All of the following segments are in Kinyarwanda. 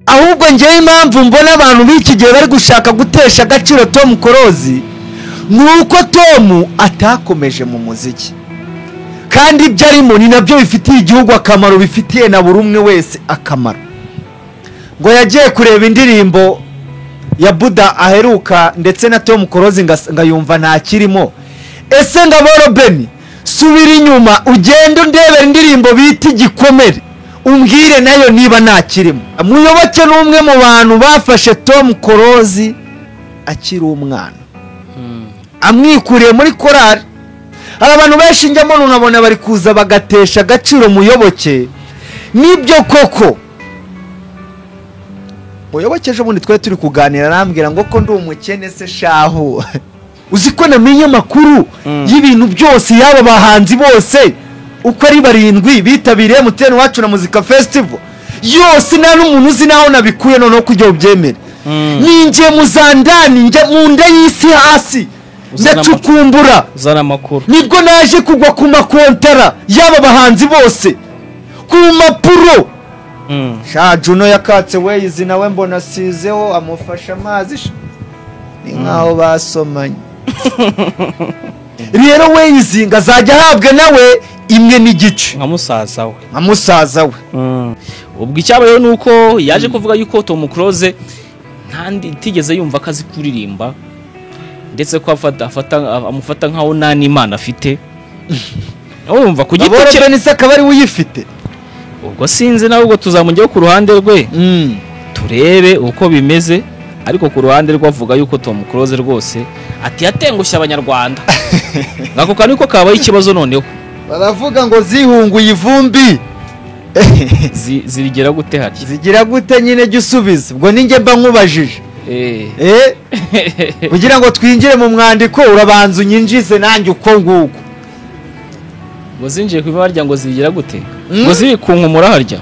ahubwo ngewe impamvu mbona abantu b'iki gihe bari gushaka gutesha agaciro Tom Close nuko Tom atakomeje mu muziki kandi ibyo arimo ni nabyo bifitiye igihugu akamaro, bifitiye na buri umwe wese akamaro. Ngo yagiye kureba indirimbo ya Buda aheruka ndetse na Tom Close ngayumva nta kirimo. Ese Ngaboro Beni subira inyuma ugende ndebera indirimbo bita Igikomere umbwire nayo niba nta kirimo. Muyoboke n'umwe mu bantu bafashe Tom Close akiri umwana amwikuriye muri korali. Hari abantu benshi njyamo nunabona bari kuza bagatesha agaciro Muyoboke. Nibyo koko Muyoboke ejo bundi twe turi kuganira arambwira ngo ko ndi umukene se shahu uziko namenye amakuru y'ibintu byose yaba bahanzi bose uko ari 7 bitabiriye MTN wacu na Muzika Festival yose nta n'umuntu uzi naho nabikuye noneho kujya ubyemere. Ninjye muzandani njye mu nda y'isi hasi ndacukumbura zana makuru nibwo naje kugwa ku makontara yaba bahanzi bose ku mapuro. Juno yakatse Waze nawe mbona sizeho amufasha amazi ni nkaho basomanye. Rero Waze ngazajya ahabwa nawe imwe n'igice nka musaza we. Ubwo icyabayeho nuko yaje kuvuga yuko Tom Close ntandi tigeze yumva akazi kuririmba ndetse ko amufata nkaho nta n'Imana afite. Urumva ku giti cye ni se akabari uyifite. Ubwo sinzi nawe ubwo tuzamujyaho ku ruhande rwe turebe uko bimeze, ariko ku ruhande rwe avuga yuko Tom Close rwose ati yatengushye abanyarwanda. Ngako kaniko kabaye ikibazo noneho baravuga ngo zihunguye ivumbi zirigera gute hari zigira gute nyine gisubiza. Ubwo ninjye mba nkubajije kugira ngo twinjire mu mwandiko urabanza unyinjize nanjye uko nguko. Ngo zinjiye ku barya ngo zigira gute ngo ziri kunkumura harya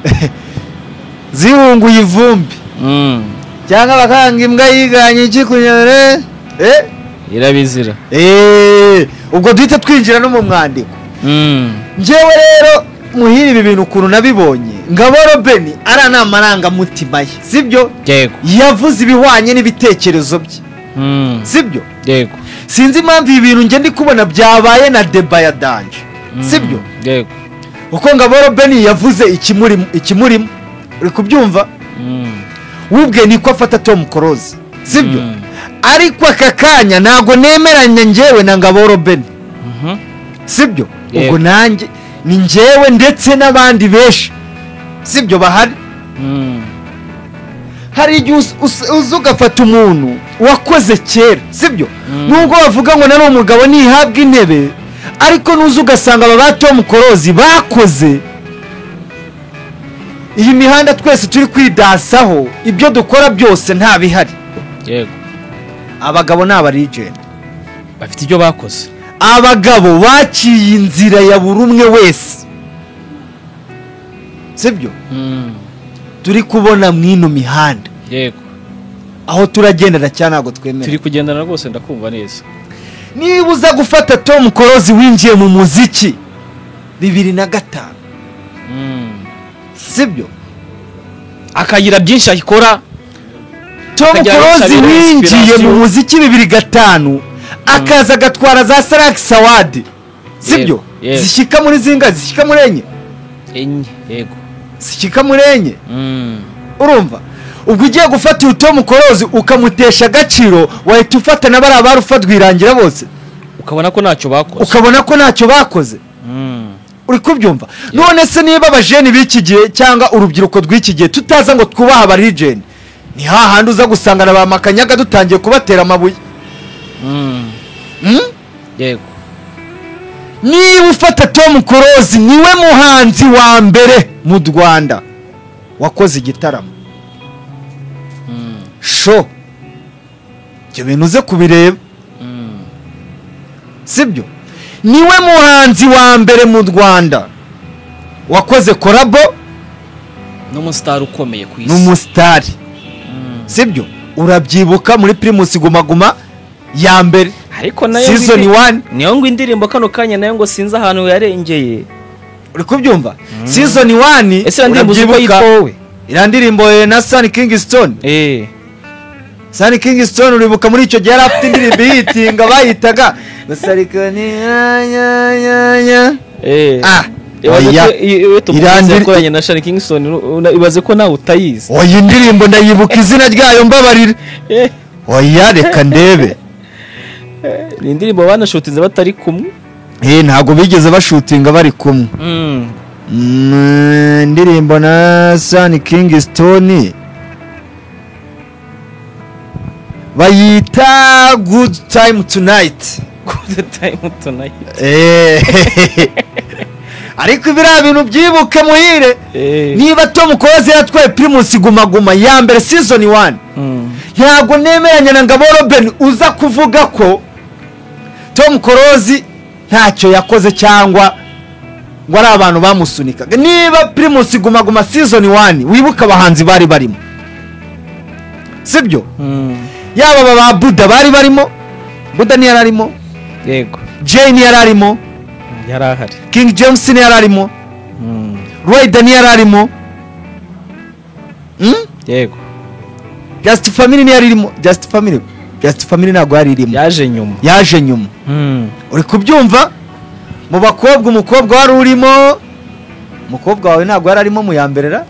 zihunguye ivumbi cyangwa bakanga imbwa yiganye iki kunyere irabizira. Ubwo duhita twinjira no mu mwandiko. Njyewe rero muhira ibi bintu ukuntu nabibonye Ngaboro Beni ara namaranga mutima ye sibyo yego yavuze ibihwanye n'ibitekerezo bye sibyo yego. Sinzi impamvu ibintu nge ndi kubona byabaye na deba ya danje sibyo yego uko Ngaboro Beni yavuze ikimurimo uri kubyumva wubwe niko afata Tom Close sibyo ariko akakanya nago nemeranya ngewe na Ngaboro Beni sibyo ubwo nanjye ni ngewe ndetse n'abandi benshi sibyo bahari. Hari igihe uzugafata umuntu wakoze kera sibyo nubwo bavuga ngo nari umugabo nihabwa intebe ariko nuza ugasanga aba Tom Close bakoze iyi mihanda twese turi kwidasaho ibyo dukora byose nta bihari yego. Abagabo n'aba legend bafite ibyo bakoze. Abagabo baciye inzira ya buri umwe wese sibyo turi kubona mwino mihanda yego aho turagendera cyane ntago twemera turi kugendana rwose ndakumva neza. Niba uza gufata Tom Close winjiye mu muziki 2005 sibyo akagira byinshi akora. Tom Close winjiye mu muziki 2005 akaza gatwara za Salax Award sibyo zishika muri zinga zishika muri enye yego zishika muri enye. Urumva ubwo ugiye gufata Tom Close ukamutesha agaciro wahita ufata nabara barufatwirangira bose ukabona ko ntacyo bakoze. Uri kubyumva none se niba abajeni b'iki gihe cyangwa urubyiruko rw'iki gihe tutaza ngo twubaha aba legend ni hahandi uza gusanga na ba Makanyaga dutangiye kubatera amabuye. Yego niba ufata Tom Close niwe muhanzi wa mbere mu Rwanda wakoze igitaramo sho ibyo bintu uze kubireba sibyo niwe muhanzi wa mbere mu Rwanda wakoze korabo n'umustar ukomeye ku isi n'umustar sibyo urabyibuka muri Primus Guma Guma ya mbere ariko nayo season 1 niyo ngo indirimbo kano kanya nayo ngo sinza ahantu yarengeye uri kubyumva season 1 ese ndirimbo uko yitwa wowe iriya ndirimbo na Sunny Kingston. Sunny Kingston uribuka muri icyo gihe yari afite indirimbo yitinga bayitaga Basarikani ya yakoranye na Sunny Kingston ibaze ko nawe utayizi. Oya indirimbo ndayibuka izina ryayo mbabarira. Oya reka ndebe. Ni indirimbo banashutinze batari kumwe. Ntago bigeze bashutinga bari kumwe. Indirimbo na Sunny Kingston bayita Good Time Tonight. Good Time Tonight. Ariko ibira bintu byibuke muhire. Niba Tom Close yatwaye Primus Guma Guma ya mbere season 1. Ntago nemeranya na Ngabo Robin uza kuvuga ko Tom Close ntacyo yakoze cyangwa ngo ari abantu bamusunikaga. Niba Primus Guma Guma season 1 wibuka abahanzi bari barimo, sibyo? Yaba baba Buda bari barimo, Buda ni yararimo, yego. Jane yararimo, yarahari. King James ni yararimo, Roy Daniel yararimo, yego. Just Family ni yararimo, Just Family ntago yaririmo, yaje nyuma. Uri kubyumva? Mu bakobwa umukobwa wari urimo, umukobwa wawe ntago yararimo mu yamberera.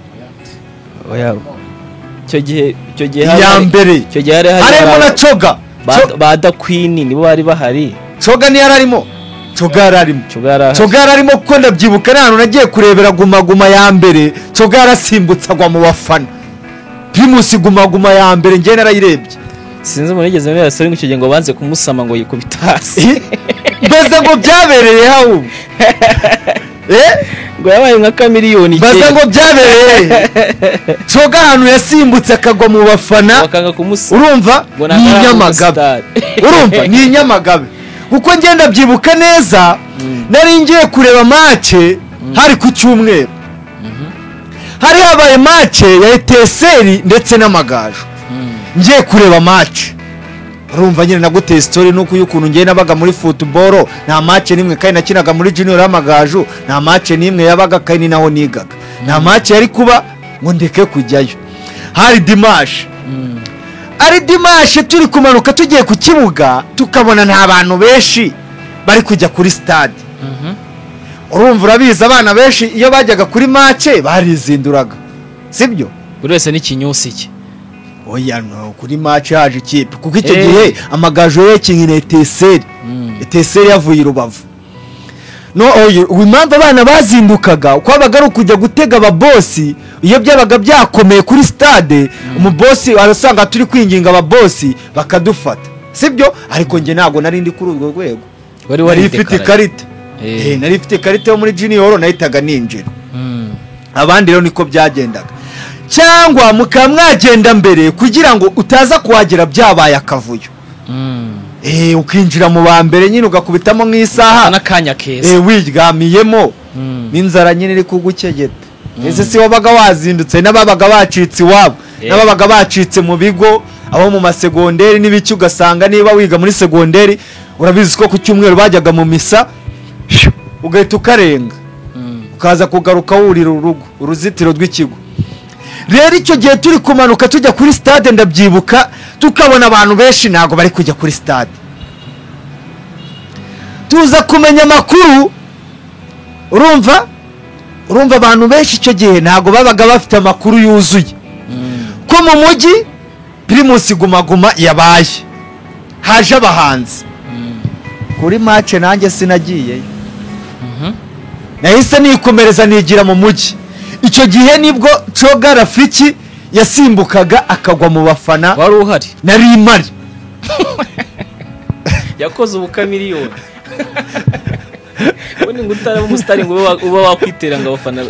Oya. Icyo gihe ya mbere harimo na Coga bada Queen nibo bari bahari. Coga ni yararimo, Coga yararimo kuko ndabyibuka n'ahantu nagiye kurebera Guma Guma ya mbere. Coga yarasimbutsaga mu bafana. Primus Guma Guma ya mbere ngiye narayirebye. Sinzi umuntu yigeze muri asari ngo icyo gihe ngo banze kumusama ngo yikubita hasi. Mbese ngo byabereye hawo. Ngo yabaye nka kamiliyoni. Baza ngo byabereye. Coga hano yasimbutse akagwa mu bafana. Bakanga kumusama. Urumva? Ni Nyamagabe. Urumva? Ni Nyamagabe. Kuko ngenda byibuka neza nari ngiye kureba match hari ku cyumweru. Hari habaye match ya Eteseri ndetse n'Amagaju. Ngiye kureba match. Urumva nyine naguteye story nuko y'ukuntu ngiye nabaga muri football nta match nimwe kandi nakinaga muri junior y'Amagaju, nta match nimwe yabaga kandi naho nigaga. Nta match yari kuba ngo ndeke kujyayo. Hari Dimanche. Ari Dimanche turi kumanuka tugiye ku kibuga tukabona nta bantu benshi bari kujya kuri stade. Urumva urabiza abana benshi iyo bajyaga kuri match barizinduraga, sibyo? Buri wese n'ikinyusi cye. Oya no kuri match haje ikipe kuko icyo gihe Amagaju yekinye Eteseri yavuye i Rubavu. No oyo impamvu abana bazindukaga uko abagara kujya gutega ababosi iyo byabaga byakomeye kuri stade. Umubosi arasanga turi kwinginga ababosi bakadufata, sibyo? Ariko nge ntago nari ndi kuri urwo rwego. Wari ifite karita. Nari ifite karita yo muri junior nahitaga ninjira. Abandi rero niko byagendaga. Cyangwa mukamwagenda mbere kugira ngo utaza kuhagera byabaye akavuyo. Ukinjira mu ba mbere nyine ugakubitamo nk'isaha n'akanya keza. Wiryamiyemo n'inzara nyine iri kugukegeta. Ese si wabaga wazindutse n'ababaga bacitse iwabo, n'ababaga bacitse mu bigo abo mu masegonderi n'ibiki ugasanga niba wiga muri segonderi urabizi ko ku cyumweru bajyaga mu misa ugahita ukarenga ukaza kugaruka wurira uruzitiro rw'ikigo. Rero icyo gihe turi kumanuka tujya kuri stade ndabyibuka tukabona abantu benshi ntago bari kujya kuri stade. Tuza kumenya amakuru. Urumva abantu benshi icyo gihe ntago babaga bafite amakuru yuzuye ko mu mujyi Primus Guma Guma yabaye haje abahanzi. Kuri match nanjye sinagiye. Nahise nikomereza nigira mu mujyi. Icyo gihe nibwo Coga Rafiki yasimbukaga akagwa mu bafana. Wari uhari? Nari mari. Yakoze ubukamiliyoni. Wone ngutara umusitari ngo uba wakwitera ngo abafana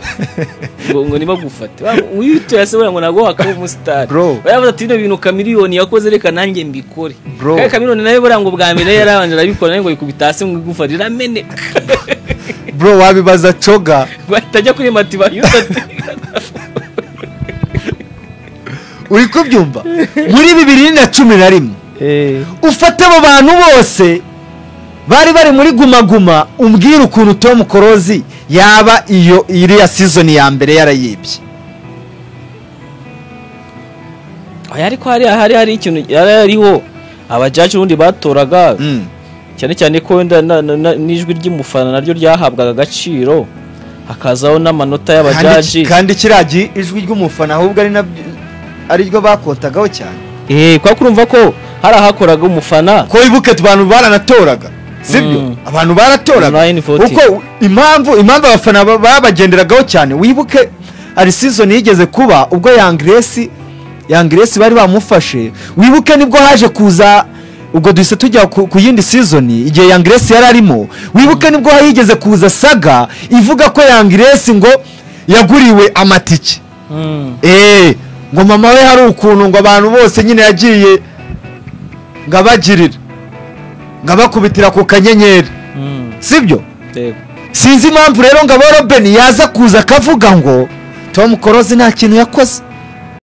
ngo niba gufata. Uyito yasebora ngo nago hakaba umusitari. Bayavuze ati bino bintu kamiliyoni yakoze reka nanjye mbikore. Kaya kamiliyoni nayo bora ngo bwa mbere yarabanje arabikora ngo ikubitase ngo igufarira mene. Bro wabibaza Coga batajya kuri matiba yutati. Uri kubyumva muri 2011 ufata abo bantu bose bari muri Guma Guma umbwira ukuntu Tom Close yaba iyo iriya season ya mbere yarayibye. ariko hari ikintu hariho abajaji ubundi batoraga cyane cyane ko wenda n'ijwi ry'umufana naryo ryahabwaga agaciro hakazaho n'amanota y'abajaji kandi kiragi ijwi ry'umufana ahubwo ari ryo bakotagaho cyane kwa kurumva ko hari ahakoraga umufana ko ibuke abantu baranatoraga sibyo abantu baratoraga uko impamvu abafana babagenderagaho cyane wibuke ari season yigeze kuba ubwo Young Grace bari bamufashe wibuke nibwo haje kuza ubwo duhise tujya ku yindi season igihe Young Grace yari arimo wibuke nibwo yigeze kuza saga ivuga ko Young Grace ngo yaguriwe amatike ngo mama we hari ukuntu ngo abantu bose nyine yagiye ngabagirira ngabakubitira ku kanyenyeri sibyo sinzi impamvu rero ngo Robin yaza kuza akavuga ngo Tom Close nta kintu yakoze